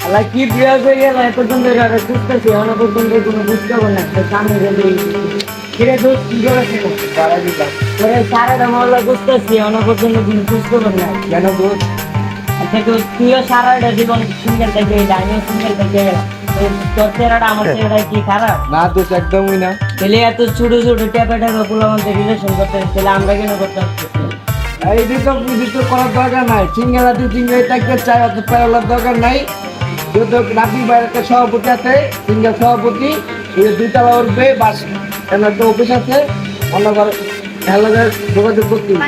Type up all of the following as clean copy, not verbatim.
আলা কি বিয়া হয়ে গেল এত পর্যন্ত এটা বুঝতেছি অনেক পর্যন্ত কোনো বুঝতে পারবো না সামনে গেলে কিরে দোষ কি করেছে সারা দিকা তোরে সারাটা মহল্লা বুঝতেছি অনেক পর্যন্ত কোনো বুঝতে পারবো না কেন দোষ আচ্ছা তো তুইও সারাটা জীবন সিঙ্গেল থেকে আমিও সিঙ্গেল থেকে তোর চেহারাটা আমার চেহারা কি খারাপ না দোষ একদমই না। তাহলে এত ছোট ছোট ট্যাপা ট্যাপা গুলো আমাদের রিলেশন করতে তাহলে আমরা কেন করতে এই তো করার দরকার নাই, সিঙ্গেলাটি সিঙ্গেল থাকতে চাই, অত প্যারালার দরকার নাই। যেহেতু নাপির বাইরে একটা সভাপতি আছে, সিঙ্গেল সভাপতি, ওই দুইতলা উঠবে বাস একটা অফিস আছে, অন্য ঘর এলাকায় যোগাযোগ করতে হবে।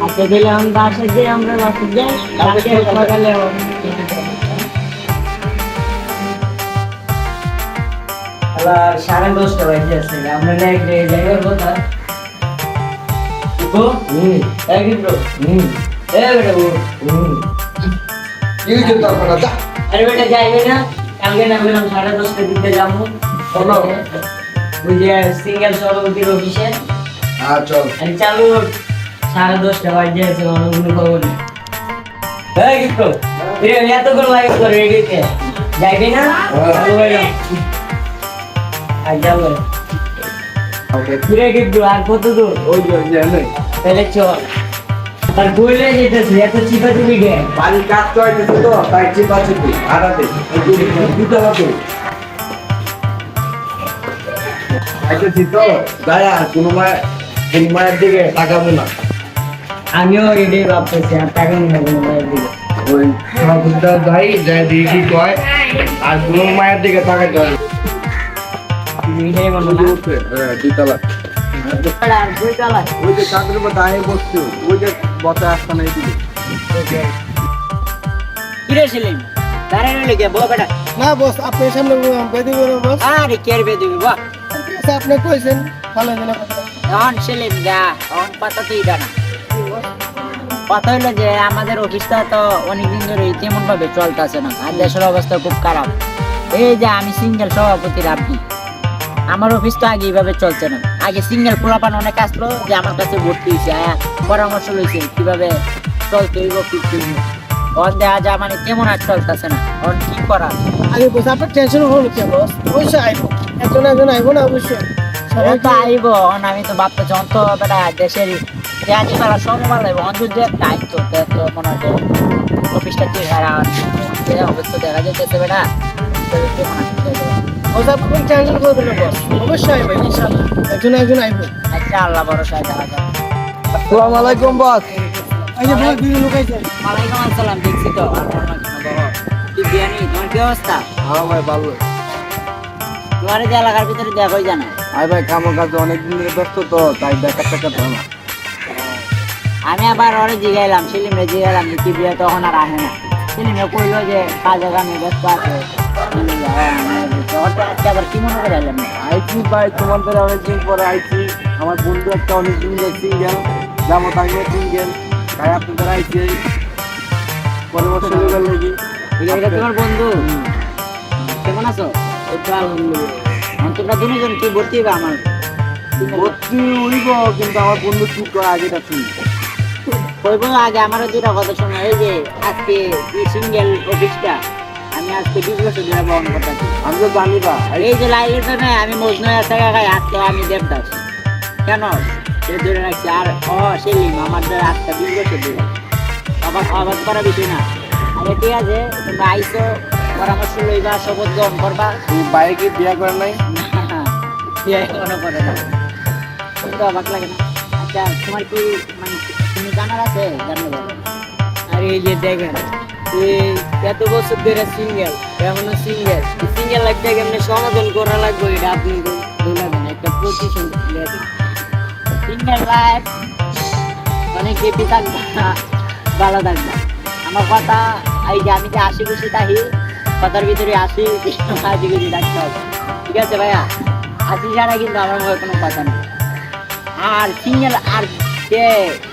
আচ্ছা তাহলে আমরা বাসায় যাই আমরা বাসায় যাই কালকে সকালে সাড়ে 10টা বাজে আছে আমরা এক জায়গায় কথা এক ব্রো এ বেটা ও এই যে দরকার যা আরে বেটা যাইবে না কালকে না বললাম 10:30টার দিকে যাবো চলো। ওই যে সিঙ্গেল সভাপতির অফিসে হ্যাঁ চল। আরে চালু 10:30টা বাজে আছে অনেকগুলো খবর নেই এই কি ব্রো এতক্ষণ লাগে তো রেডিতে যাইবে না চালু হয়ে আর যাবো ফিরে কিন্তু আর কত দূর ওই যে নেই তাহলে চল আর বইলে যেতেছি এত চিপা চিপি গে বাড়ির কাজ তো হইতেছে তো তাই চিপা চিপি আড়াতে দুতলা তো আইতেছি তো দাঁড়া কোনো মায়ের দিকে তাকাবো না। আমিও এটাই ভাবতেছি আর টাকা নিয়ে কোনো মায়ের দিকে ওই সভাপতিটা যাই যাই দিয়ে কি কয় আর কোনো মায়ের দিকে তাকাতে হবে। এটাই মনে না দুতলা আর বই চালায় ওই যে চাঁদের উপর দাঁড়িয়ে বসছে ওই যে বসে আসতে না এদিকে। কিরে ছিলেন দাঁড়ায় রইলে গে বউ বেটা না বস আপনি সামনে বেদি করে বস আরে কে বে দিবি বাহ আচ্ছা, আপনি কইছেন ভালো দিন অন ছিলেন যা অন পাতাতেই জানা কথা হইলো যে আমাদের অফিসটা তো অনেকদিন ধরে তেমন ভাবে চলতেছে না আর দেশের অবস্থা খুব খারাপ এই যে আমি সিঙ্গেল সভাপতি রাব্বি আমার অফিস তো আগে এইভাবে চলছে না আগে সিঙ্গেল পোলাপান অনেক আসলো যে আমার কাছে ভর্তি হয়েছে পরামর্শ লইছে কিভাবে চলতে হইব ফিরতে হইব অন দেখা যা মানে তেমন আর চলতেছে না অন কি করা আগে বস আপনার টেনশন হলো কি বস অবশ্যই আইবো একজন আইবো না অবশ্যই সবাই তো আইব অন আমি তো ভাবতেছি অন তো বেটা দেশের পেঁয়াজি ফেলা সময় লাগবে অন যদি একটা আইতো তো মনে হয় অফিসটা কি হারা অবস্থা দেখা যাইতেছে বেটা বস আপনি টেনশন করবেন না বস অবশ্যই আইবো ইনশাআল্লাহ একজন আইবো আচ্ছা আল্লাহ ভরসা দেখা যাবে আসসালামু আলাইকুম বস। এই যে বস দুই লোক আইছে ওয়ালাইকুম আসসালাম দেখছি তো আর মনে হয় না বাবা কি বিয়ানি তোমার কি অবস্থা হ্যাঁ ভাই ভালো। তোমার যে এলাকার ভিতরে দেখোই জানা আই ভাই কামো কাজে অনেকদিন ধরে ব্যস্ত তো তাই দেখা টাকা তো না। আমি আবার ওরে জিগাইলাম সেলিমরে জিগাইলাম যে কি বিয়ে তখন আর আহে না সেলিমরে কইলো যে কাজে কামে ব্যস্ত আছে আজকে আবার কি মনে করে এলাম আইছি ভাই তোমাদের অনেকদিন পরে আইছি, আমার বন্ধু একটা অনেকদিন সিঙ্গেল যাবো তাকে সিঙ্গেল তাই আপনাদের আইছি পরামর্শ দেবার লাগি। এটা তোমার বন্ধু কেমন আছো একটু আলহামদুলিল্লাহ তোমরা দুজন কি ভর্তি হবে আমার ভর্তি উড়িব কিন্তু আমার বন্ধু কি করে আগেটা শুনি কইব আগে আমারও দুটা কথা শোনো এই যে আজকে সিঙ্গেল অফিসটা আমি আজকে 20 বছর ধরে বহন করতেছি আমি তো জানি না। এই যে লাইলের জন্য আমি মজনু টাকা খাই আজকে আমি দেবদাস কেন সে ধরে রাখছি আর সেলিম আমার ধরে আজকে 20 বছর ধরে অবাক করা বিষয় না আরে ঠিক আছে তোমরা আইসো পরামর্শ লইবা শপথ গ্রহণ করবা তুই বাইকে বিয়া করে নাই? বিয়ে এখনো করে না কিন্তু অবাক লাগে না আচ্ছা তোমার কি মানে তুমি জানার আছে জানতে পারো আরে এই যে দেখেন এত বছর ধরে সিঙ্গেল এখনো সিঙ্গেল লাগতে কেমনি সমাধান করা লাগবে এটা আপনি বলবেন একটা প্রতিশোধ সিঙ্গেল লাইফ অনেক হেপি থাকবে ভালো থাকবে আমার কথা এই যে আমি যে আসি খুশি তাহি কথার ভিতরে আসি খুশি থাকতে হবে ঠিক আছে ভাইয়া আসি ছাড়া কিন্তু আমার মনে কোনো কথা নেই আর সিঙ্গেল আর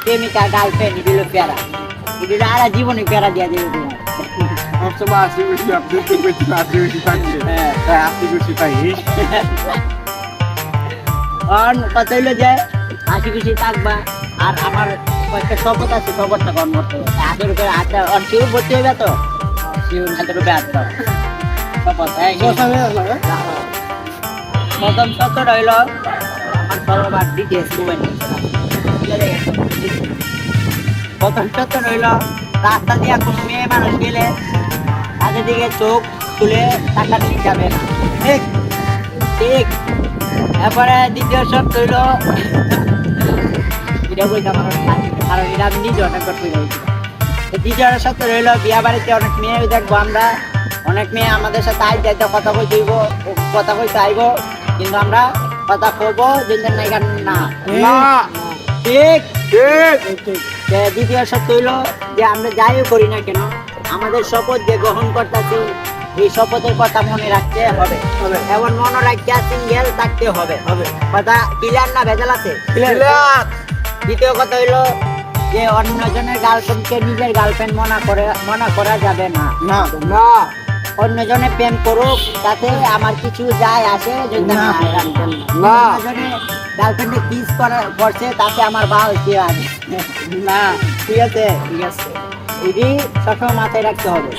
প্রেমিকা গার্লফ্রেন্ড এগুলো প্যারা এগুলো আর জীবনে প্যারা দিয়া দেবে তোমার সবসময় আসি খুশি আপনি তো বেশি আসি খুশি থাকবে। হ্যাঁ তাই আসি খুশি তাই আর কথা হইলো যে হাসি খুশি থাকবা আর আমার কয়েকটা শপথ আছে শপথটা গ্রহণ করতে হবে হাতের উপরে হাতটা শিউর ভর্তি হইবে তো শিউর হাতের উপরে হাত দাও শপথ এই বস আমি আসলাম, হ্যাঁ? প্রথম শর্ত রইল আমার সবার ডিটেলস মোবাইল প্রথম শর্ত রইল রাস্তা দিয়ে কোনো মেয়ে মানুষ গেলে তাদের দিকে চোখ তুলে তাকাতে যাবে না। ঠিক ঠিক এরপরে দ্বিতীয় শর্ত হইল এটা বলতে কারণ এটা আমি নিজে অনেক বার করে দ্বিতীয় শর্ত রইল বিয়া বাড়িতে অনেক মেয়ে দেখবো আমরা, অনেক মেয়ে আমাদের সাথে আই যাইতে কথা কইতে হইব, কথা কইতে আইব, কিন্তু আমরা কথা কবো যেন না না না ঠিক। ঠিক দ্বিতীয় শর্ত হইল যে আমরা যাইও করি না কেন আমাদের শপথ যে গ্রহণ করতেছি এই শপথের কথা মনে রাখতে হবে, এমন মনে রাখতে সিঙ্গেল থাকতে হবে। কথা ক্লিয়ার না ভেজাল আছে? ক্লিয়ার দ্বিতীয় কথা হইল যে অন্যজনের গার্লফ্রেন্ডকে নিজের গার্লফ্রেন্ড মনে করা যাবে না। না না অন্যজনে প্রেম করুক তাতে আমার কিছু যায় আসে যদি না। না অন্যজনে গার্লফ্রেন্ডে কিস করছে তাতে আমার বাল কি আছে না। ঠিক আছে এটি সবসময় মাথায় রাখতে হবে।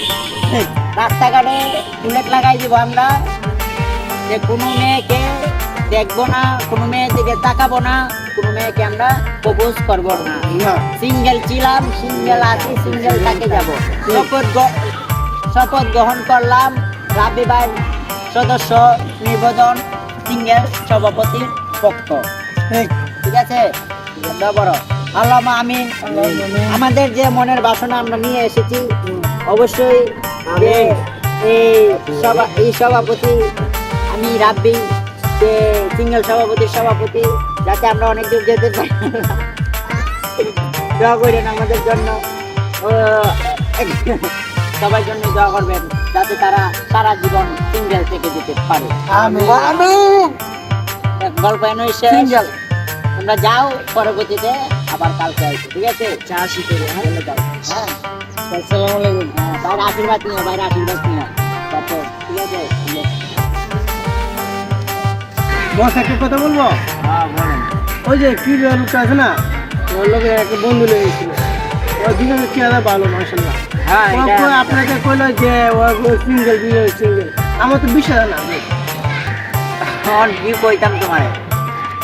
রাস্তাঘাটে বুলেট লাগাই দিব আমরা যে কোনো মেয়েকে দেখবো না, কোনো মেয়ের দিকে তাকাবো না, কোনো মেয়েকে আমরা প্রপোজ করবো না। না সিঙ্গেল ছিলাম, সিঙ্গেল আছি, সিঙ্গেল থাকে যাব। শপথ গ্রহণ করলাম রাবি ভাই সদস্য নিবেদন সিঙ্গেল সভাপতির পক্ষ। ঠিক আছে বড় আল্লামা আমিন। আমাদের যে মনের বাসনা আমরা নিয়ে এসেছি অবশ্যই যে এই সভাপতি আমি রাব্বি যে সিঙ্গেল সভাপতি যাতে আমরা অনেক দূর যেতে পারি। দোয়া করেন আমাদের জন্য, সবার জন্য দোয়া করবেন যাতে তারা সারা জীবন সিঙ্গেল থেকে যেতে পারে। আমিন গল্প এনে সিঙ্গেল তোমরা যাও, পরবর্তীতে আবার কালকে আসবে। ঠিক আছে চা শিখে যাও। হ্যাঁ আসসালামু আলাইকুম। বাইরে আশীর্বাদ নিও, তারপর ঠিক আছে। বস একটা কথা বলবো, হ্যাঁ বলেন। ওই যে কি লোকটা আছে না, ওর লোকে একটা বন্ধু লেগেছিল, ওই দুজনের চেহারা ভালো মাসাল্লাহ। হ্যাঁ আপনাকে কইলো যে ও সিঙ্গেল সিঙ্গেল, আমার তো বিশ্বাস না। এখন কি কইতাম তোমার,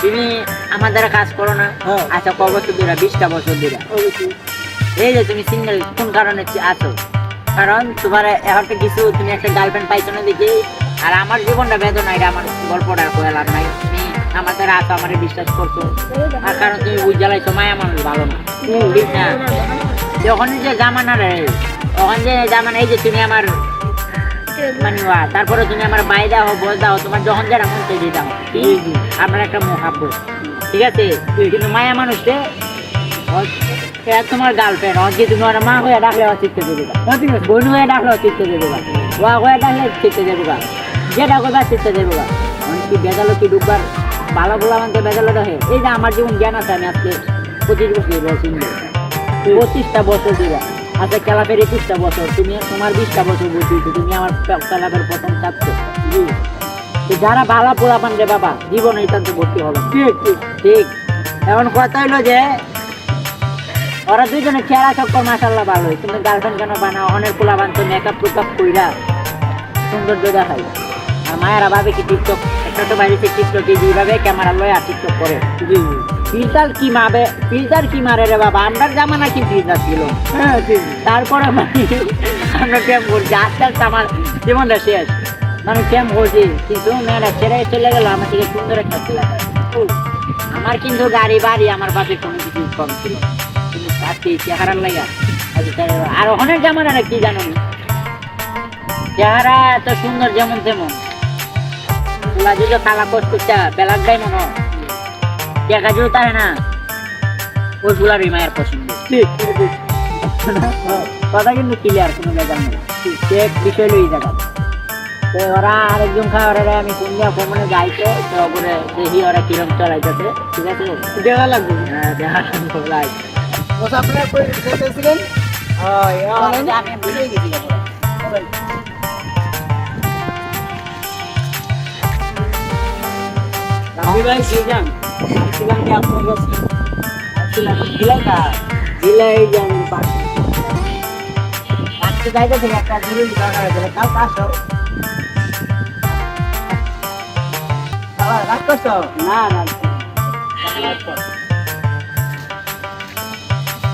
তুমি আমার দ্বারা কাজ করো না। হ্যাঁ। আচ্ছা ক বছর ধরে? 20টা বছর ধরে। এই যে তুমি সিঙ্গেল কোন কারণে আছো? কারণ তোমার এখন তো কিছু তুমি একটা গার্লফ্রেন্ড পাইছো না দেখি, আর আমার জীবনটা বেদনা, এটা আমার গল্পটা কইলাম নাই। তুমি আমার দ্বারা আছো, আমার বিশ্বাস করছো, আর কারণ তুমি বুঝ জ্বালাইছো মায়া মানুষ ভালো না। ঠিক না? যখন যে জামানা রে, তখন যে জামানা এই যে তুমি আমার মানে তারপরে তুমি আমার বাই দাও বল দাও, তোমার যখন যারা মন চাই দাও, আপনার একটা মহাব্বত। ঠিক আছে? কিন্তু মায়া মানুষে তোমার গার্লফ্রেন্ড যে তুমি ওর মা হয়ে ডাকলে চিত্তে দেবে, বোন হয়ে ডাকলে চিত্তে দেবে, ওয়া হয়ে ডাকলে চিত্তে দেবে, যে ডাকবা চিত্তে দেবে। কি বেজালো কি ডুববার ভালো বলা মানতে বেজালো দেখে। এই যে আমার জীবন জ্ঞান আছে, আমি আজকে 25 বছর বয়স, 25টা বছর দিবা। আচ্ছা ক্লাবের 21টা বছর, তুমি তোমার 20টা বছর বুঝি, তুমি আমার ক্লাবের প্রথম ছাত্র। যারা ভালো পোলা পান রে বাবা জীবন এইটাতে ভর্তি হলো। ঠিক ঠিক। এখন কথা হইলো যে ওরা দুইজনে চেহারা চক্কর মাশাআল্লাহ ভালোই, কিন্তু গার্লফ্রেন্ড কেন বানাও? অনেক পোলা বান তো মেকআপ টুকআপ কইরা সৌন্দর্য দেখাই, আর মায়েরা ভাবে কি টিকটক একটা তো বাইরে টিকটকে যেভাবে ক্যামেরা লয় আর টিকটক করে। ফিল্টার কি মারে রে বাবা? আমরা জামানা কি ফিল্টার ছিল? হ্যাঁ ঠিক। তারপরে আমরা ক্যাম্প করছি, আস্তে আস্তে আমার জীবনটা শেষ। মানে ক্যাম্প করছি, কিন্তু মেয়েরা ছেড়ে চলে গেল আমার থেকে সুন্দর একটা ছিল। আমার কিন্তু গাড়ি বাড়ি আমার পাশে কোনো কিছু কম ছিল, কিন্তু আজকে চেহারার লাগা আর অনেক জামানারা কি জানো, চেহারা এত সুন্দর যেমন তেমন, তোলা যদি কালা কষ্ট বেলার যাই মনে দেখা জুড়ে তাই না, ওই ফুলারই মায়ের পছন্দ। কথা কিন্তু ক্লিয়ার, কোনো বেজার নেই। বিষয় লই জায়গা ওরা আরেকজন খায়, ওরা আমি সন্ধ্যা ভ্রমণে যাইতে ওপরে দেখি ওরা কিরম চলাইতেছে। ঠিক আছে দেখা লাগবে। হ্যাঁ দেখা লাগবে। বস আপনারা কই যেতেছিলেন? আমি বুঝে গেছি। আমি ভাই যান ছিলাম কি আপনার কাছে ছিলাম দিলাই যান একটু যাইতে থেকে একটা জরুরি দরকার আছে কাল আসো বাবা রাগ করছো না না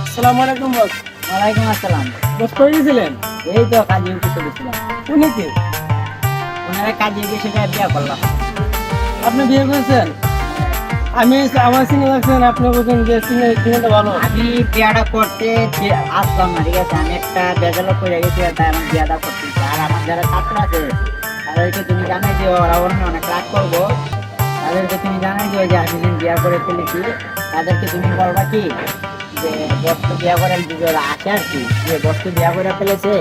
আসসালামু আলাইকুম বস। ওয়ালাইকুম আসসালাম বস কই গেছিলেন? এই তো কাজে অফিসে গেছিলাম উনি কি? ওনারা কাজে গিয়ে সেটা বিয়া করলাম আপনি বিয়ে করেছেন? আমি আমার সিঙ্গেল লাগছেন, আপনি বলছেন যে সিঙ্গেলটা ভালো। আমি বিয়াটা করতে আসলাম না ঠিক আছে আমি একটা বেজালো করে গেছি তাই আমার বিয়াটা করতে আর আমার যারা ছাত্র আছে তাদেরকে তুমি জানাই যে ওরা অন্য অনেক রাগ করবো তাদেরকে তুমি জানাই দিও যে আমি যেদিন বিয়া করে ফেলেছি তাদেরকে তুমি বলবা কি যে বস্তু বিয়া করে যদি ওরা আসে আর কি যে বস্তু বিয়া করে ফেলেছে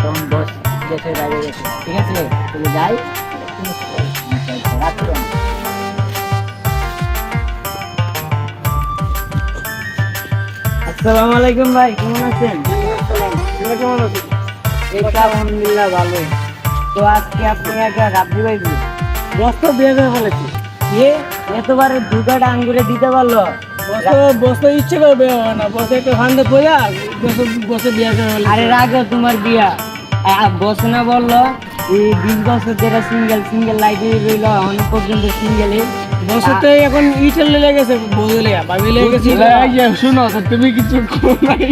তখন বস দেশের বাইরে গেছে ঠিক আছে তুমি যাই রাখছো আসসালামু আলাইকুম ভাই কেমন আছেন তুমি কেমন আছো? এই তো আলহামদুলিল্লাহ ভালো তো আজকে আপনি একটা রাব্বি ভাই বস তো বিয়ে করে ফেলেছি। কে এতবারে দুটাটা আঙ্গুরে দিতে পারলো বস তো ইচ্ছে করে বিয়ে হয় না, বসে একটু হান্ডে পড়া বসে বিয়ে করে ফেলেছি। আরে রাখো তোমার বিয়া বস না বললো এই 20 বছর ধরে সিঙ্গেল লাইফে রইলো এখন পর্যন্ত সিঙ্গেলই বসে তো এখন ইটেল লেগে গেছে, বদলে ভাবি লেগে গেছে। শুনো তুমি কিছু নাই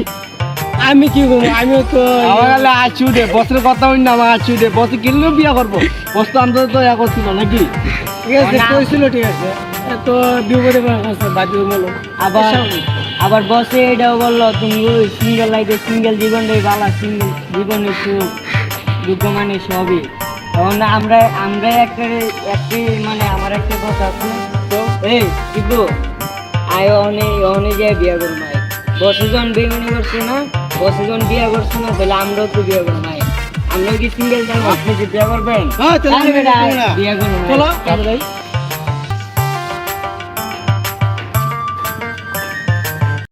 আমি কি করবো? আমি তো আমার আছু দে বসের কথা হই না আমার আছু দে বসে কিনলেও বিয়া করবো বস তো আমরা তো ইয়া করছিল নাকি ঠিক আছে কইছিল, ঠিক আছে তো বিয়ে করে বাকি বলো। আবার বসে এটাও বললো তুমি সিঙ্গেল লাইফে সিঙ্গেল জীবনটাই ভালো সিঙ্গেল জীবনের সুখ দুঃখ মানে সবই তখন আমরা একটা মানে আমার একটা কথা আছে তো এই শিবু আয় অনে যে বিয়ে করবো মাই বসে যখন বেগুনি করছে না বসে যখন বিয়ে করছে না তাহলে আমরাও তো বিয়ে করবো মাই আমরা কি সিঙ্গেল যাবো আপনি কি বিয়ে করবেন হ্যাঁ চলো বিয়ে করবো চলো